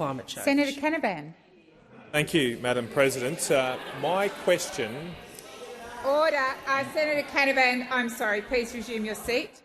climate change. Senator Canavan. Thank you, Madam President. My question— Order. Senator Canavan, I'm sorry. Please resume your seat.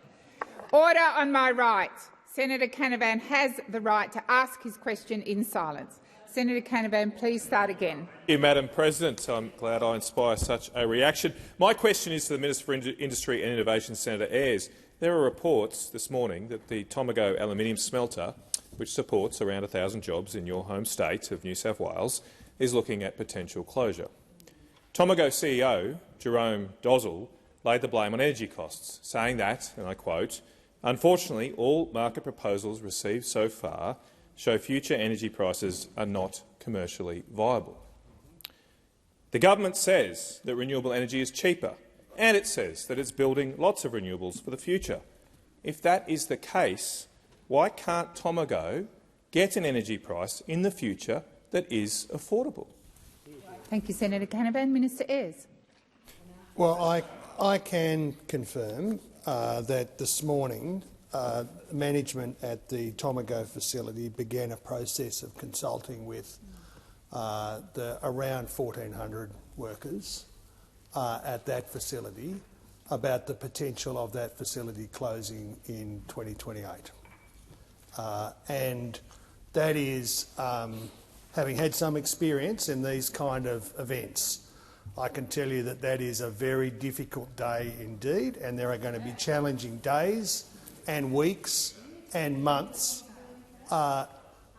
Order on my right. Senator Canavan has the right to ask his question in silence. Senator Canavan, please start again. Thank you, Madam President. I'm glad I inspire such a reaction. My question is to the Minister for Industry and Innovation, Senator Ayres. There are reports this morning that the Tomago aluminium smelter, which supports around 1,000 jobs in your home state of New South Wales, is looking at potential closure. Tomago CEO Jerome Dozzle laid the blame on energy costs, saying that, and I quote, "Unfortunately, all market proposals received so far show future energy prices are not commercially viable." The government says that renewable energy is cheaper, and it says that it's building lots of renewables for the future. If that is the case, why can't Tomago get an energy price in the future that is affordable? Thank you, Senator Canavan. Minister Ayres. Well, I can confirm that this morning management at the Tomago facility began a process of consulting with around 1,400 workers at that facility about the potential of that facility closing in 2028. And that is, having had some experience in these kind of events, I can tell you that that is a very difficult day indeed, and there are going to be challenging days and weeks and months. What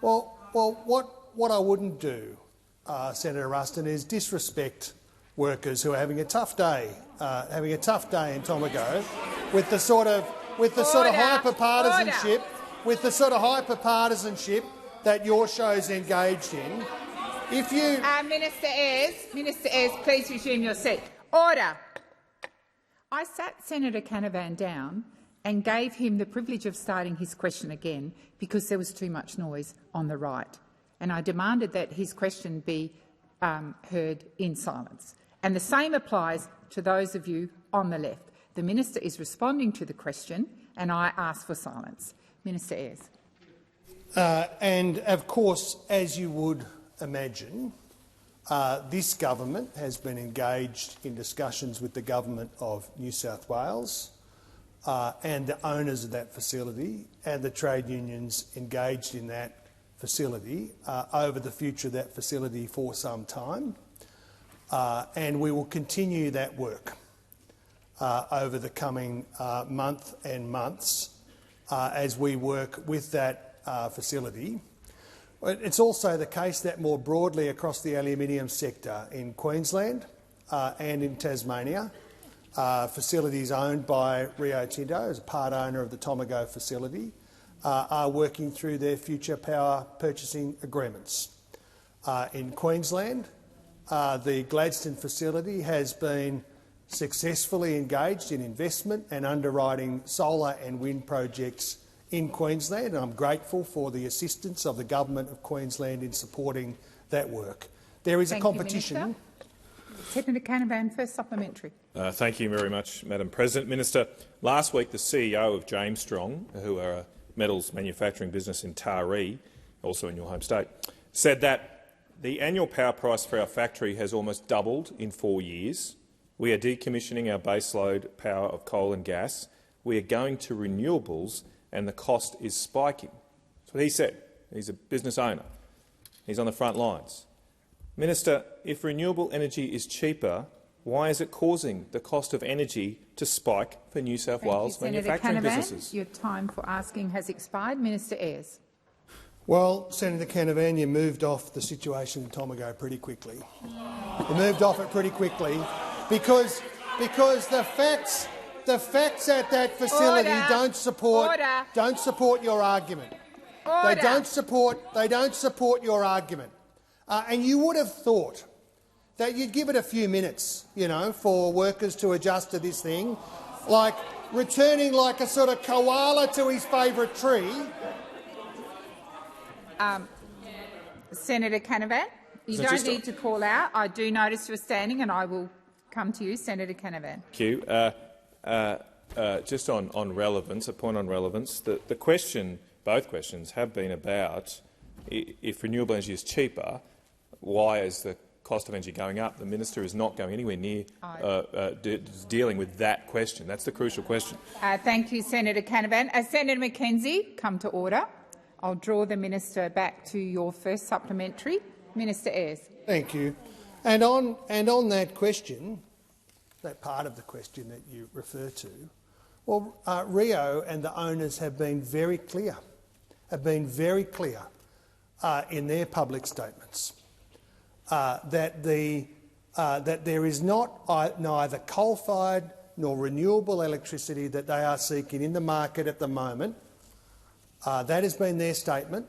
I wouldn't do, Senator Ruston, is disrespect workers who are having a tough day in Tomago with the sort of hyper-partisanship that your show's engaged in. If you, Minister Ayres, please resume your seat. Order. I sat Senator Canavan down and gave him the privilege of starting his question again because there was too much noise on the right, and I demanded that his question be heard in silence. And the same applies to those of you on the left. The minister is responding to the question, and I ask for silence. Minister Ayres. And of course, as you would imagine, this government has been engaged in discussions with the government of New South Wales and the owners of that facility and the trade unions engaged in that facility over the future of that facility for some time. And we will continue that work over the coming month and months as we work with that facility. It's also the case that more broadly across the aluminium sector in Queensland and in Tasmania, facilities owned by Rio Tinto, as a part owner of the Tomago facility, are working through their future power purchasing agreements. In Queensland, the Gladstone facility has been successfully engaged in investment and underwriting solar and wind projects in Queensland, and I'm grateful for the assistance of the Government of Queensland in supporting that work. There is a competition. Senator Canavan, first supplementary. Thank you very much, Madam President. Minister, last week the CEO of James Strong, who are a metals manufacturing business in Taree, also in your home state, said that the annual power price for our factory has almost doubled in 4 years. We are decommissioning our baseload power of coal and gas. We are going to renewables, and the cost is spiking. That's what he said. He's a business owner. He's on the front lines. Minister, if renewable energy is cheaper, why is it causing the cost of energy to spike for New South Wales manufacturing businesses? Your time for asking has expired. Minister Ayres. Well, Senator Canavan, you moved off the situation in Tomago pretty quickly. You moved off it pretty quickly because the facts at that facility don't support your argument. They don't support your argument. And you would have thought that you'd give it a few minutes, for workers to adjust to this thing, like returning like a sort of koala to his favourite tree. Senator Canavan, you don't need to call out. I do notice you're standing, and I will come to you, Senator Canavan. Thank you. Just on relevance, a point on relevance. The question, both questions, have been about if renewable energy is cheaper, why is the cost of energy going up? The minister is not going anywhere near dealing with that question. That's the crucial question. Thank you, Senator Canavan. Senator McKenzie, come to order. I'll draw the minister back to your first supplementary. Minister Ayres. Thank you. And on that question, that part of the question that you refer to, well, Rio and the owners have been very clear, in their public statements that there is neither coal-fired nor renewable electricity that they are seeking in the market at the moment. That has been their statement.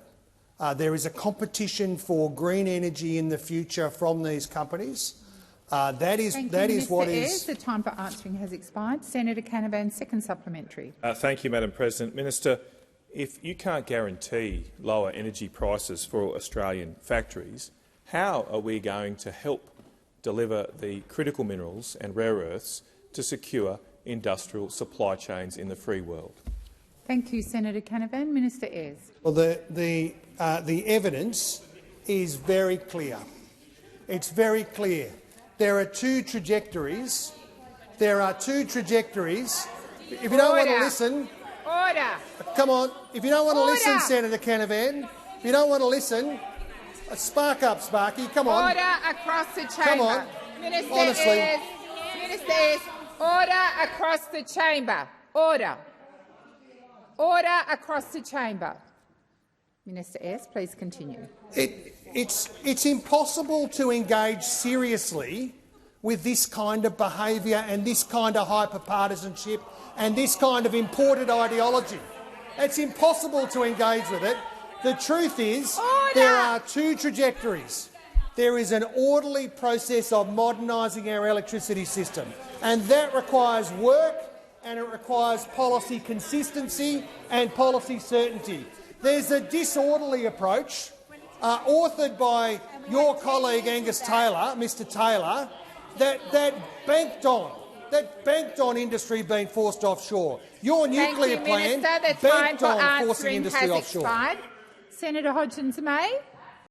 There is a competition for green energy in the future from these companies. That is what is. The time for answering has expired. Senator Canavan, second supplementary. Thank you, Madam President. Minister, if you can't guarantee lower energy prices for Australian factories, how are we going to help deliver the critical minerals and rare earths to secure industrial supply chains in the free world? Thank you, Senator Canavan. Minister Ayres. Well, the evidence is very clear. It's very clear. There are two trajectories. If you don't want to listen, come on. If you don't want to listen, Senator Canavan, if you don't want to listen, spark up, Sparky. Come on. Order across the chamber. Come on. Minister Honestly. Ayres, order across the chamber. Order. Order across the chamber. Minister Ayres, please continue. It's impossible to engage seriously with this kind of behaviour and this kind of hyper-partisanship and this kind of imported ideology. It's impossible to engage with it. The truth is there are two trajectories. There is an orderly process of modernising our electricity system, and that requires work and it requires policy consistency and policy certainty. There's a disorderly approach authored by your colleague Angus Taylor, Mr Taylor, that banked on industry being forced offshore. Your nuclear plan banked on forcing industry offshore. Senator Hodgins-May.